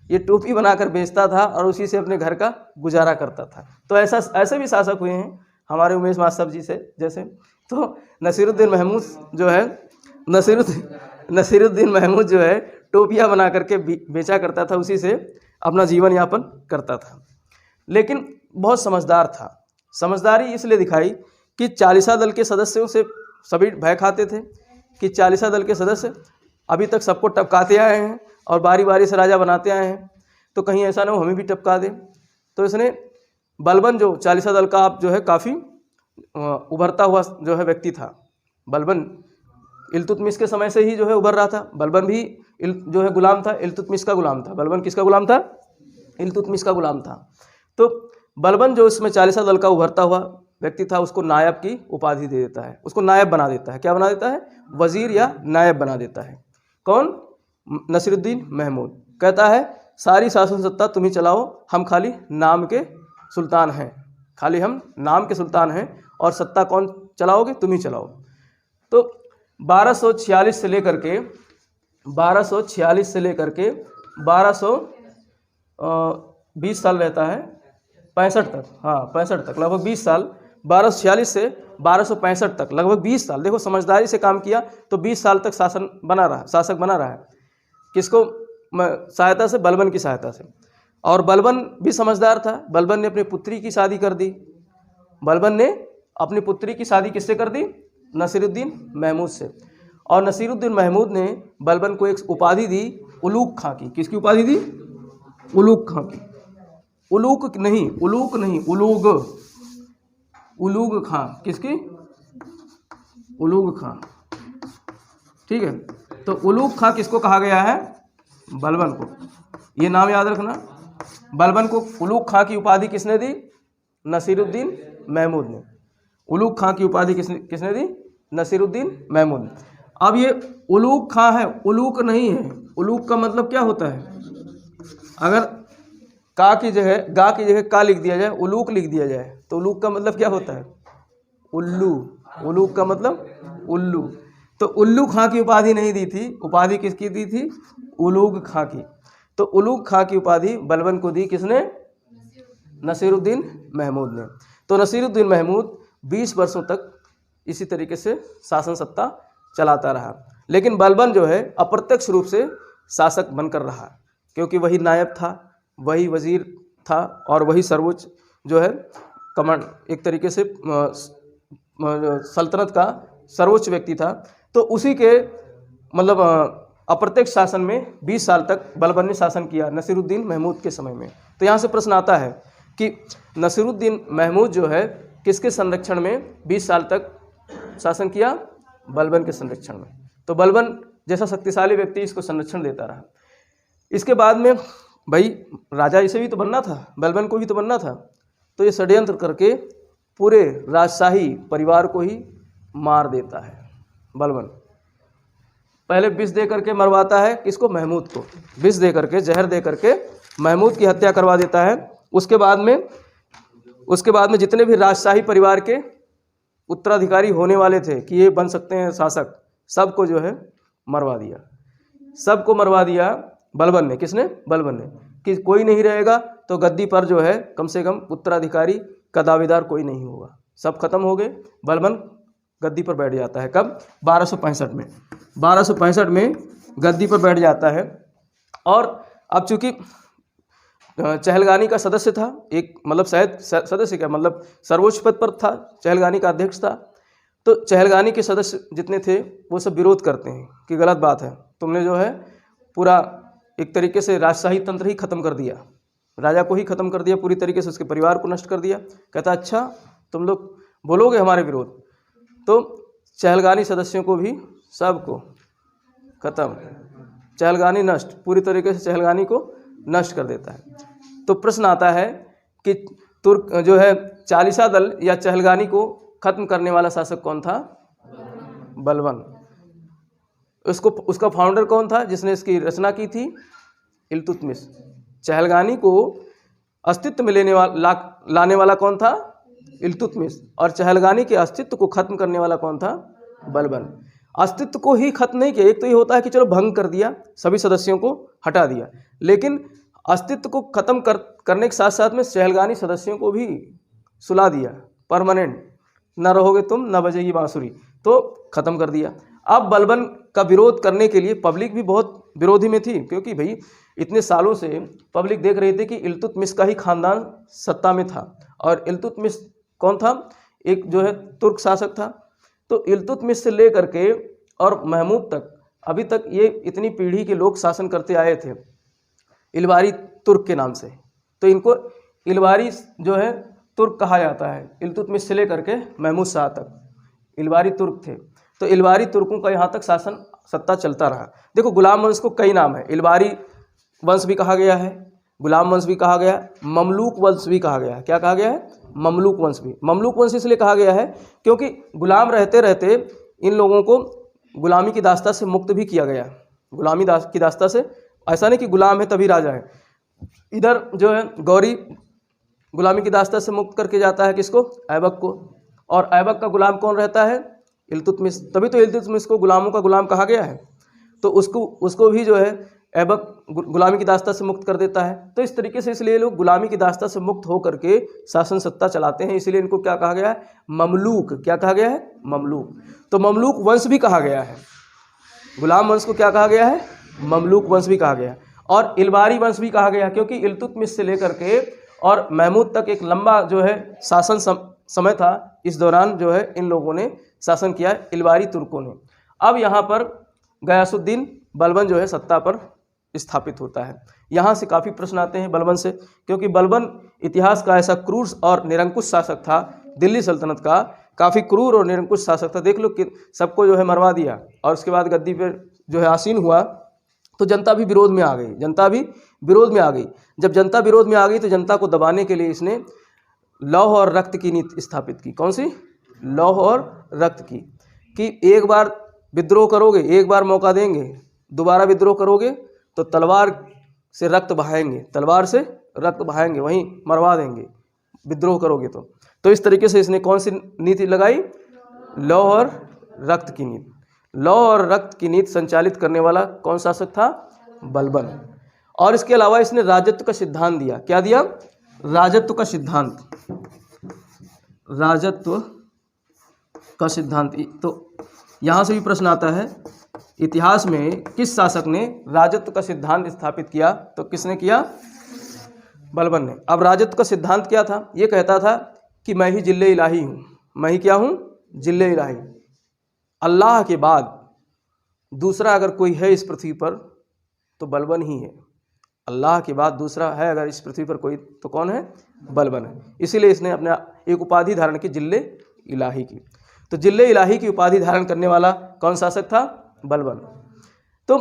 ये टोपी बनाकर बेचता था और उसी से अपने घर का गुजारा करता था। तो ऐसे भी शासक हुए हैं हमारे उमेश मास्टर जी से जैसे। तो नसीरुद्दीन महमूद जो है, नसीरुद्दीन महमूद जो है टोपियाँ बना करके बेचा करता था, उसी से अपना जीवन यापन करता था। लेकिन बहुत समझदार था। समझदारी इसलिए दिखाई कि चालीसा दल के सदस्यों से सभी भय खाते थे कि चालीसा दल के सदस्य अभी तक सबको टपकाते आए हैं और बारी बारी से राजा बनाते आए हैं, तो कहीं ऐसा ना हो हमें भी टपका दे। तो इसने बलबन जो चालीसा दल का आप जो है काफ़ी उभरता हुआ जो है व्यक्ति था। बलबन इल्तुतमिश के समय से ही जो है उभर रहा था। बलबन भी जो है गुलाम था, इल्तुतमिश का गुलाम था। बलबन किसका गुलाम था, इल्तुतमिश का गुलाम था। तो बलबन जो इसमें चालीसा दल का उभरता हुआ व्यक्ति था, उसको नायब की उपाधि दे देता है, उसको नायब बना देता है। क्या बना देता है, वजीर या नायब बना देता है। कौन, नसीरुद्दीन महमूद। कहता है सारी शासन सत्ता तुम ही चलाओ, हम खाली नाम के सुल्तान हैं, खाली हम नाम के सुल्तान हैं और सत्ता कौन चलाओगे, तुम ही चलाओ। तो 1246 से लेकर के 1220 साल रहता है, 65 तक, हाँ 65 तक, लगभग 20 साल, 1246 से 1265 तक लगभग 20 साल। देखो समझदारी से काम किया तो 20 साल तक शासक बना रहा है। किसको सहायता से, बलबन की सहायता से। और बलबन भी समझदार था। बलबन ने अपनी पुत्री की शादी कर दी। बलबन ने अपनी पुत्री की शादी किससे कर दी, नसीरुद्दीन महमूद से। और नसीरुद्दीन महमूद ने बलबन को एक उपाधि दी, उलूग खां की। किसकी उपाधि दी, उलूग खां की। उलूग नहीं, उलूग खां। किसकी, उलूग खां, ठीक है। तो उलूग खां किसको कहा गया है, बलबन को। ये नाम याद रखना। बलबन को उलूग खां की उपाधि किसने दी, नसीरुद्दीन महमूद ने। उलूग खां की उपाधि किसने दी, नसीरुद्दीन महमूद ने। अब ये उलूग खां है, उलूग नहीं है। उलूग का मतलब क्या होता है, अगर का की जगह, गा की जगह का लिख दिया जाए, उलूग लिख दिया जाए, तो उलूग का मतलब क्या होता है, उल्लू। उलूग का मतलब उल्लू। तो उल्लू खां की उपाधि नहीं दी थी, उपाधि किसकी दी थी, उलूग खां की। तो उलूग खां की उपाधि बलबन को दी किसने, नसीरुद्दीन महमूद ने। तो नसीरुद्दीन महमूद 20 वर्षों तक इसी तरीके से शासन सत्ता चलाता रहा। लेकिन बलबन जो है अप्रत्यक्ष रूप से शासक बनकर रहा, क्योंकि वही नायब था, वही वजीर था और वही सर्वोच्च जो है कमांड, एक तरीके से सल्तनत का सर्वोच्च व्यक्ति था। तो उसी के मतलब अप्रत्यक्ष शासन में 20 साल तक बलबन ने शासन किया नसीरुद्दीन महमूद के समय में। तो यहाँ से प्रश्न आता है कि नसीरुद्दीन महमूद जो है किसके संरक्षण में 20 साल तक शासन किया, बलबन के संरक्षण में। तो बलबन जैसा शक्तिशाली व्यक्ति इसको संरक्षण देता रहा। इसके बाद में भाई राजा इसे भी तो बनना था, बलबन को भी तो बनना था। तो ये षड्यंत्र करके पूरे राजशाही परिवार को ही मार देता है बलबन। पहले विष दे करके मरवाता है किसको, महमूद को। विष दे करके, जहर दे करके महमूद की हत्या करवा देता है। उसके बाद में जितने भी राजशाही परिवार के उत्तराधिकारी होने वाले थे कि ये बन सकते हैं शासक, सबको जो है मरवा दिया। सबको मरवा दिया बलबन ने। किसने, बलबन ने। कि कोई नहीं रहेगा तो गद्दी पर जो है कम से कम उत्तराधिकारी का दावेदार कोई नहीं होगा। सब खत्म हो गए। बलबन गद्दी पर बैठ जाता है। कब, 1265 में। 1265 में गद्दी पर बैठ जाता है। और अब चूंकि चहलगानी का सदस्य था, एक मतलब शायद सदस्य क्या मतलब सर्वोच्च पद पर था, चहलगानी का अध्यक्ष था। तो चहलगानी के सदस्य जितने थे वो सब विरोध करते हैं कि गलत बात है, तुमने जो है पूरा एक तरीके से राजशाही तंत्र ही खत्म कर दिया, राजा को ही खत्म कर दिया पूरी तरीके से, उसके परिवार को नष्ट कर दिया। कहता अच्छा तुम लोग बोलोगे हमारे विरोध, तो चहलगानी सदस्यों को भी सबको खत्म, चहलगानी नष्ट, पूरी तरीके से चहलगानी को नष्ट कर देता है। तो प्रश्न आता है कि तुर्क जो है चालीसा दल या चहलगानी को खत्म करने वाला शासक कौन था? बलबन। उसका फाउंडर कौन था जिसने इसकी रचना की थी? इल्तुतमिश। चहलगानी को अस्तित्व में लाने वाला कौन था? इल्तुतमिश। और चहलगानी के अस्तित्व को खत्म करने वाला कौन था? बलबन। अस्तित्व को ही खत्म नहीं किया, एक तो ये होता है कि चलो भंग कर दिया, सभी सदस्यों को हटा दिया, लेकिन अस्तित्व को खत्म करने के साथ साथ में चहलगानी सदस्यों को भी सुला दिया, परमानेंट, न रहोगे तुम न बजेगी बांसुरी, तो खत्म कर दिया। अब बलबन का विरोध करने के लिए पब्लिक भी बहुत विरोधी में थी, क्योंकि भाई इतने सालों से पब्लिक देख रही थी कि इल्तुतमिश का ही खानदान सत्ता में था, और इल्तुतमिश कौन था? एक जो है तुर्क शासक था। तो इल्तुतमिश से लेकर के और महमूद तक अभी तक ये इतनी पीढ़ी के लोग शासन करते आए थे इलवारी तुर्क के नाम से, तो इनको इलवारी जो है तुर्क कहा जाता है। इल्तुतमिश से लेकर के महमूद शाह तक इलवारी तुर्क थे, तो इलवारी तुर्कों का यहाँ तक शासन सत्ता चलता रहा। देखो गुलाम वंश को कई नाम है, इलवारी वंश भी कहा गया है, गुलाम वंश भी कहा गया, ममलूक वंश भी कहा गया है। क्या कहा गया है? ममलूक वंश भी। ममलूक वंश इसलिए कहा गया है क्योंकि गुलाम रहते रहते इन लोगों को गुलामी की दास्ता से मुक्त भी किया गया। गुलामी की दास्ता से, ऐसा नहीं कि गुलाम है तभी राजा है, इधर जो है गौरी गुलामी की दास्ता से मुक्त करके जाता है किसको? ऐबक को। और ऐबक का गुलाम कौन रहता है? इल्तुतमिश। तभी तो इल्तुतमिश को गुलामों का गुलाम कहा गया है। तो उसको भी जो है ऐबक गुलामी की दास्ता से मुक्त कर देता है। तो इस तरीके से इसलिए लोग गुलामी की दास्ता से मुक्त हो करके शासन सत्ता चलाते हैं, इसलिए इनको क्या कहा गया है? ममलूक। क्या कहा गया है? ममलूक। तो ममलूक वंश भी कहा गया है, गुलाम वंश को क्या कहा गया है? ममलूक वंश भी कहा गया, और इलवारी वंश भी कहा गया, क्योंकि इल्तुतमिश से लेकर के और महमूद तक एक लंबा जो है शासन समय था, इस दौरान जो है इन लोगों ने शासन किया, इलवारी तुर्कों ने। अब यहाँ पर गयासुद्दीन बलबन जो है सत्ता पर स्थापित होता है। यहाँ से काफ़ी प्रश्न आते हैं बलबन से, क्योंकि बलबन इतिहास का ऐसा क्रूर और निरंकुश शासक था, दिल्ली सल्तनत का काफ़ी क्रूर और निरंकुश शासक था। देख लो कि सबको जो है मरवा दिया, और उसके बाद गद्दी पर जो है आसीन हुआ, तो जनता भी विरोध में आ गई, जनता भी विरोध में आ गई। जब जनता विरोध में आ गई तो जनता को दबाने के लिए इसने लौह और रक्त की नीति स्थापित की। कौन सी? लौह और रक्त की, कि एक बार विद्रोह करोगे, एक बार मौका देंगे, दोबारा विद्रोह करोगे तो तलवार से रक्त बहाएंगे, तलवार से रक्त बहाएंगे, वहीं मरवा देंगे विद्रोह करोगे तो इस तरीके से इसने कौन सी नीति लगाई? लौह और रक्त की नीति। लौह और रक्त की नीति संचालित करने वाला कौन शासक था? बलबन। और इसके अलावा इसने राजत्व का सिद्धांत दिया। क्या दिया? राजत्व का सिद्धांत। राजत्व का सिद्धांत। तो यहाँ से भी प्रश्न आता है, इतिहास में किस शासक ने राजत्व का सिद्धांत स्थापित किया? तो किसने किया? बलबन ने। अब राजत्व का सिद्धांत क्या था? ये कहता था कि मैं ही जिल्ले इलाही हूँ। मैं ही क्या हूँ? जिल्ले इलाही। अल्लाह के बाद दूसरा अगर कोई है इस पृथ्वी पर तो बलबन ही है। अल्लाह के बाद दूसरा है अगर इस पृथ्वी पर कोई तो कौन है? बलबन है। इसीलिए इसने अपने एक उपाधि धारण की, जिल्ले इलाही की। तो जिल्ले इलाही की उपाधि धारण करने वाला कौन शासक था? बलबन। तो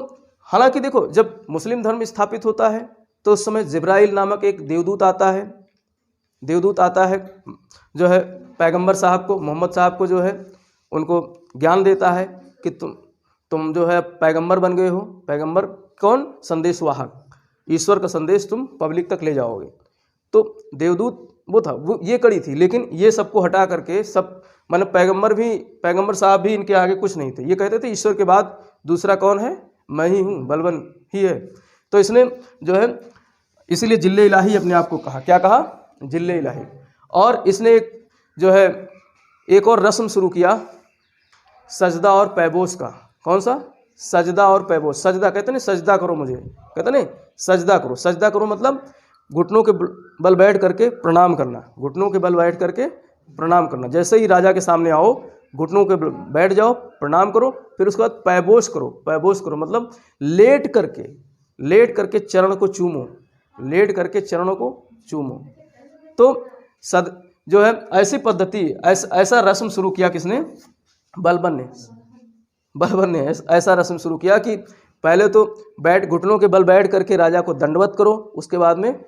हालांकि देखो, जब मुस्लिम धर्म स्थापित होता है तो उस समय जिब्राइल नामक एक देवदूत आता है। देवदूत आता है जो है पैगंबर साहब को, मोहम्मद साहब को जो है उनको ज्ञान देता है कि तुम जो है पैगंबर बन गए हो। पैगंबर कौन? संदेशवाहक। ईश्वर का संदेश तुम पब्लिक तक ले जाओगे। तो देवदूत वो था, वो ये कड़ी थी। लेकिन ये सबको हटा करके सब मतलब पैगंबर साहब भी इनके आगे कुछ नहीं थे। ये कहते थे ईश्वर के बाद दूसरा कौन है? मैं ही हूँ, बलबन ही है। तो इसने जो है इसीलिए जिल्ले इलाही अपने आप को कहा। क्या कहा? जिल्ले इलाही। और इसने एक जो है एक और रस्म शुरू किया, सजदा और पैबोस का। कौन सा? सजदा और पैबोस। सजदा कहते नहीं, सजदा करो मुझे, कहते नहीं सजदा करो। सजदा करो मतलब घुटनों के बल बैठ करके प्रणाम करना, घुटनों के बल बैठ करके प्रणाम करना। जैसे ही राजा के सामने आओ, घुटनों के बल बैठ जाओ, प्रणाम करो, फिर उसके बाद पैबोस करो। पैबोस करो मतलब लेट करके चरण को चूमो, लेट करके चरणों को चूमो। तो जो है ऐसी पद्धति, ऐसा रस्म शुरू किया किसने? बलबन ने ऐसा रस्म शुरू किया कि पहले तो घुटनों के बल बैठ करके राजा को दंडवत करो, उसके बाद में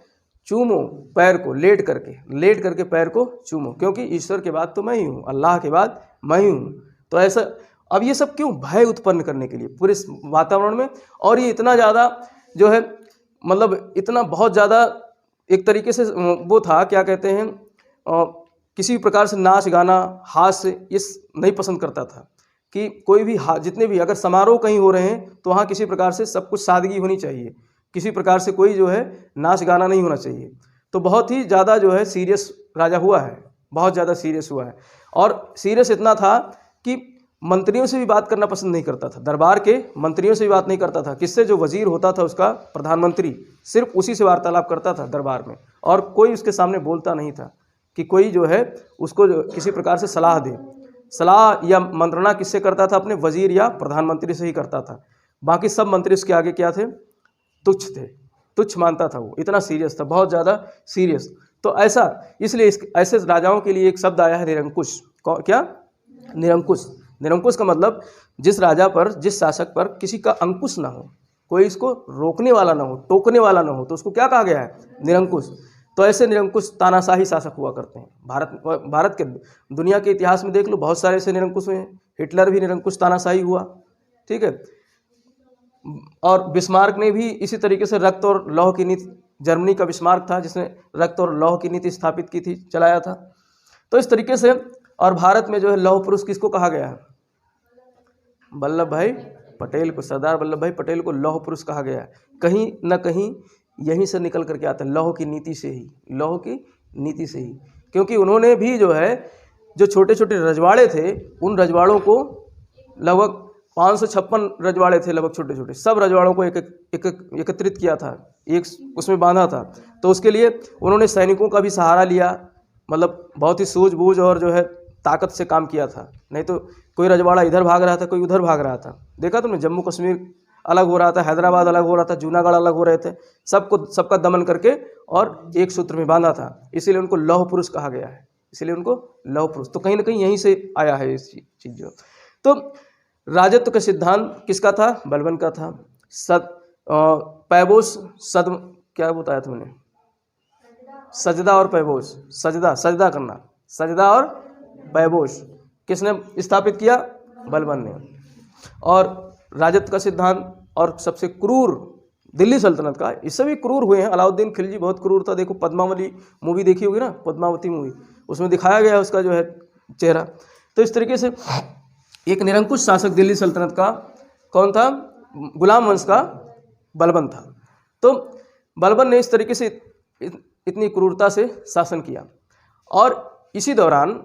चूमो पैर को, लेट करके पैर को चूमो, क्योंकि ईश्वर के बाद तो मैं ही हूँ, अल्लाह के बाद मैं ही हूँ। तो ऐसा, अब ये सब क्यों? भय उत्पन्न करने के लिए पूरे वातावरण में। और ये इतना ज़्यादा जो है मतलब इतना बहुत ज़्यादा एक तरीके से वो था, क्या कहते हैं, किसी भी प्रकार से नाच गाना हास्य ये नहीं पसंद करता था कि कोई भी जितने भी अगर समारोह कहीं हो रहे हैं तो वहाँ किसी प्रकार से सब कुछ सादगी होनी चाहिए, किसी प्रकार से कोई जो है नाच गाना नहीं होना चाहिए। तो बहुत ही ज़्यादा जो है सीरियस राजा हुआ है, बहुत ज़्यादा सीरियस हुआ है। और सीरियस इतना था कि मंत्रियों से भी बात करना पसंद नहीं करता था, दरबार के मंत्रियों से भी बात नहीं करता था। किससे? जो वजीर होता था उसका प्रधानमंत्री, सिर्फ उसी से वार्तालाप करता था दरबार में, और कोई उसके सामने बोलता नहीं था कि कोई जो है उसको किसी प्रकार से सलाह दे। सलाह या मंत्रणा किससे करता था? अपने वजीर या प्रधानमंत्री से ही करता था। बाकी सब मंत्री उसके आगे क्या थे? तुच्छ थे, तुच्छ मानता था वो, इतना सीरियस था, बहुत ज़्यादा सीरियस। तो ऐसा, इसलिए ऐसे राजाओं के लिए एक शब्द आया है निरंकुश। क्या? निरंकुश। निरंकुश का मतलब जिस राजा पर, जिस शासक पर किसी का अंकुश ना हो, कोई इसको रोकने वाला ना हो, टोकने वाला ना हो, तो उसको क्या कहा गया है? निरंकुश। तो ऐसे निरंकुश तानाशाही शासक हुआ करते हैं। भारत के, दुनिया के इतिहास में देख लो, बहुत सारे ऐसे निरंकुश हुए हैं। हिटलर भी निरंकुश तानाशाही हुआ, ठीक है। और बिस्मार्क ने भी इसी तरीके से रक्त और लौह की नीति, जर्मनी का बिस्मार्क था जिसने रक्त और लौह की नीति स्थापित की थी, चलाया था। तो इस तरीके से, और भारत में जो है लौह पुरुष किसको कहा गया है? वल्लभ भाई पटेल को, सरदार वल्लभ भाई पटेल को लौह पुरुष कहा गया है। कहीं न कहीं यहीं से निकल करके आता है, लौह की नीति से ही, लौह की नीति से ही। क्योंकि उन्होंने भी जो है, जो छोटे छोटे रजवाड़े थे, उन रजवाड़ों को लगभग 556 रजवाड़े थे, लगभग छोटे छोटे, सब रजवाड़ों को एकत्रित किया था, एक उसमें बांधा था। तो उसके लिए उन्होंने सैनिकों का भी सहारा लिया, मतलब बहुत ही सूझबूझ और जो है ताकत से काम किया था। नहीं तो कोई रजवाड़ा इधर भाग रहा था, कोई उधर भाग रहा था। देखा तुमने, जम्मू कश्मीर अलग हो रहा था, हैदराबाद अलग हो रहा था, जूनागढ़ अलग हो रहे थे, सबका दमन करके और एक सूत्र में बांधा था। इसीलिए उनको लौह पुरुष कहा गया है, इसीलिए उनको लौह पुरुष। तो कहीं ना कहीं यहीं से आया है इस चीज़ जो। तो राजत्व का सिद्धांत किसका था? बलबन का था। पैबोस, क्या बताया था मैंने? सजदा और पैबोस, सजदा करना, सजदा और पैबोस किसने स्थापित किया? बलबन ने। और राजत्व का सिद्धांत, और सबसे क्रूर दिल्ली सल्तनत का, इससे भी क्रूर हुए हैं। अलाउद्दीन खिलजी बहुत क्रूर था। देखो पद्मावली मूवी देखी होगी ना, पद्मावती मूवी, उसमें दिखाया गया है उसका जो है चेहरा। तो इस तरीके से एक निरंकुश शासक दिल्ली सल्तनत का कौन था? गुलाम वंश का बलबन था। तो बलबन ने इस तरीके से इतनी क्रूरता से शासन किया। और इसी दौरान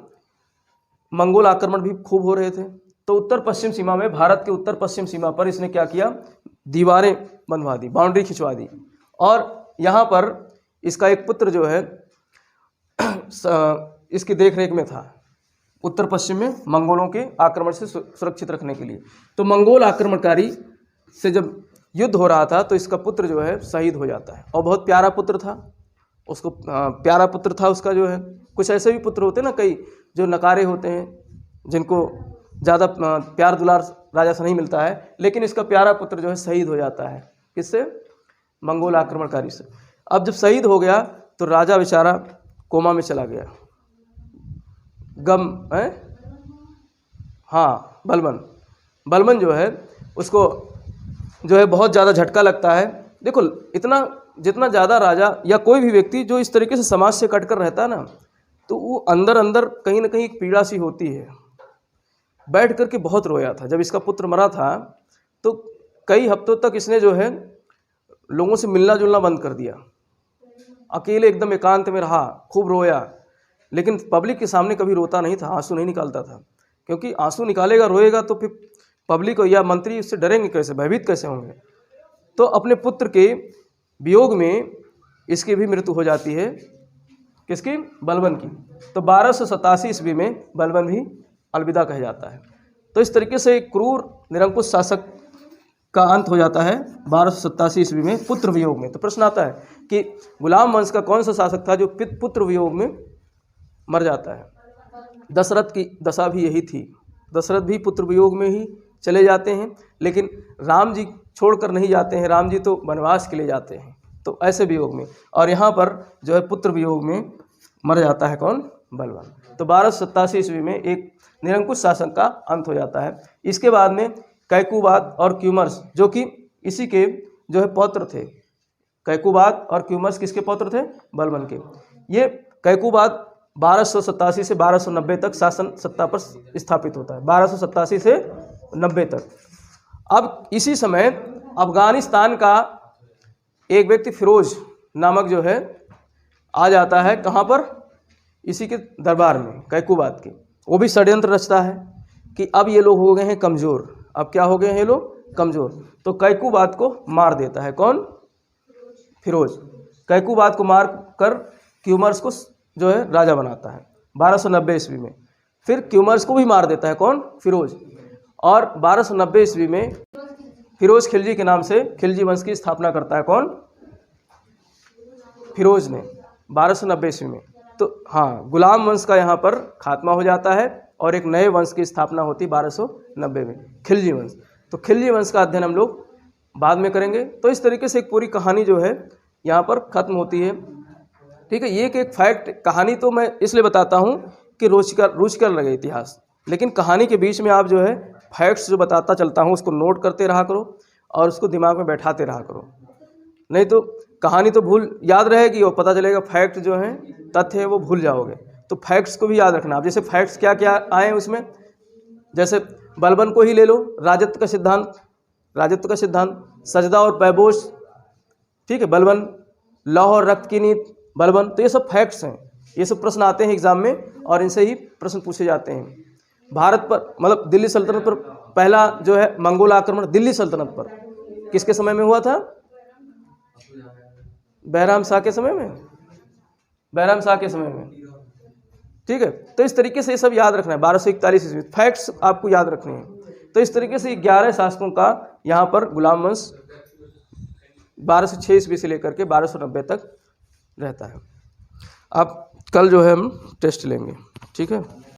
मंगोल आक्रमण भी खूब हो रहे थे। तो उत्तर पश्चिम सीमा में, भारत के उत्तर पश्चिम सीमा पर इसने क्या किया? दीवारें बंधवा दी, बाउंड्री खिंचवा दी। और यहाँ पर इसका एक पुत्र जो है इसकी देखरेख में था, उत्तर पश्चिम में मंगोलों के आक्रमण से सुरक्षित रखने के लिए। तो मंगोल आक्रमणकारी से जब युद्ध हो रहा था तो इसका पुत्र जो है शहीद हो जाता है। और बहुत प्यारा पुत्र था उसको, प्यारा पुत्र था उसका जो है। कुछ ऐसे भी पुत्र होते हैं ना, कई जो नकारे होते हैं, जिनको ज़्यादा प्यार दुलार राजा से नहीं मिलता है, लेकिन इसका प्यारा पुत्र जो है शहीद हो जाता है। किससे? मंगोल आक्रमणकारी से। अब जब शहीद हो गया तो राजा बेचारा कोमा में चला गया, गम है। हाँ, बलबन जो है उसको जो है बहुत ज़्यादा झटका लगता है। देखो जितना ज़्यादा राजा या कोई भी व्यक्ति जो इस तरीके से समाज से कटकर रहता है ना, तो वो अंदर अंदर कहीं ना कहीं एक पीड़ा सी होती है। बैठ कर के बहुत रोया था जब इसका पुत्र मरा था। तो कई हफ्तों तक इसने जो है लोगों से मिलना जुलना बंद कर दिया, अकेले एकदम एकांत में रहा, खूब रोया। लेकिन पब्लिक के सामने कभी रोता नहीं था, आंसू नहीं निकालता था, क्योंकि आंसू निकालेगा, रोएगा तो फिर पब्लिक या मंत्री उससे डरेंगे कैसे, भयभीत कैसे होंगे। तो अपने पुत्र के वियोग में इसकी भी मृत्यु हो जाती है, किसकी? बलबन की। तो 1287 ईस्वी में बलबन भी अलविदा कह जाता है। तो इस तरीके से एक क्रूर निरंकुश शासक का अंत हो जाता है 1287 ईस्वी में पुत्र वियोग में। तो प्रश्न आता है कि गुलाम वंश का कौन सा शासक था जो पुत्र वियोग में मर जाता है? दशरथ की दशा भी यही थी। दशरथ भी पुत्र वियोग में ही चले जाते हैं, लेकिन राम जी छोड़कर नहीं जाते हैं, राम जी तो वनवास के लिए जाते हैं, तो ऐसे वियोग में। और यहाँ पर जो है पुत्र वियोग में मर जाता है कौन? बलवान। तो 1287 ईस्वी में एक निरंकुश शासन का अंत हो जाता है। इसके बाद में कैकुबाद और क्यूमर्स, जो कि इसी के जो है पौत्र थे। कैकुबाद और क्यूमर्स किसके पौत्र थे? बलबन के। ये कैकुबाद 1287 से 1290 तक शासन सत्ता पर स्थापित होता है, 1287 से 90 तक। अब इसी समय अफगानिस्तान का एक व्यक्ति फिरोज नामक जो है आ जाता है, कहाँ पर? इसी के दरबार में, कैकुबाद के। वो भी षड्यंत्र रचता है कि अब ये लोग हो गए हैं कमज़ोर। अब क्या हो गए हैं ये लोग? कमज़ोर। तो कैकुबाद को मार देता है कौन? फिरोज। कैकुबाद को मार कर क्यूमर्स को जो है राजा बनाता है 1290 ईस्वी में। फिर क्यूमर्स को भी मार देता है कौन? फिरोज। और 1290 ईस्वी में फिरोज खिलजी के नाम से खिलजी वंश की स्थापना करता है कौन? फिरोज ने 1290 ईस्वी में। तो हाँ, गुलाम वंश का यहाँ पर खात्मा हो जाता है और एक नए वंश की स्थापना होती 1290 में, खिलजी वंश। तो खिलजी वंश का अध्ययन हम लोग बाद में करेंगे। तो इस तरीके से एक पूरी कहानी जो है यहाँ पर ख़त्म होती है। ठीक है, ये एक फैक्ट कहानी तो मैं इसलिए बताता हूँ कि रुचिकर लगे इतिहास, लेकिन कहानी के बीच में आप जो है फैक्ट्स जो बताता चलता हूँ उसको नोट करते रहा करो और उसको दिमाग में बैठाते रहा करो, नहीं तो कहानी तो भूल याद रहेगी और पता चलेगा फैक्ट जो है तथ्य है वो भूल जाओगे। तो फैक्ट्स को भी याद रखना आप। जैसे फैक्ट्स क्या क्या आए उसमें, जैसे बलबन को ही ले लो, राजत्व का सिद्धांत, सजदा और पैबोश, ठीक है, बलबन, लौह और रक्त की नीति, बलबन। तो ये सब फैक्ट्स हैं, ये सब प्रश्न आते हैं एग्जाम में और इनसे ही प्रश्न पूछे जाते हैं। भारत पर मतलब दिल्ली सल्तनत पर पहला जो है मंगोल आक्रमण दिल्ली सल्तनत पर किसके समय में हुआ था? बैराम शाह के समय में, बैराम शाह के समय में। ठीक है, तो इस तरीके से ये सब याद रखना है। 1241 ईस्वी फैक्ट्स आपको याद रखने हैं। तो इस तरीके से 11 शासकों का यहाँ पर गुलाम वंश 1206 ईस्वी से लेकर के 1290 तक रहता है। अब कल जो है हम टेस्ट लेंगे, ठीक है।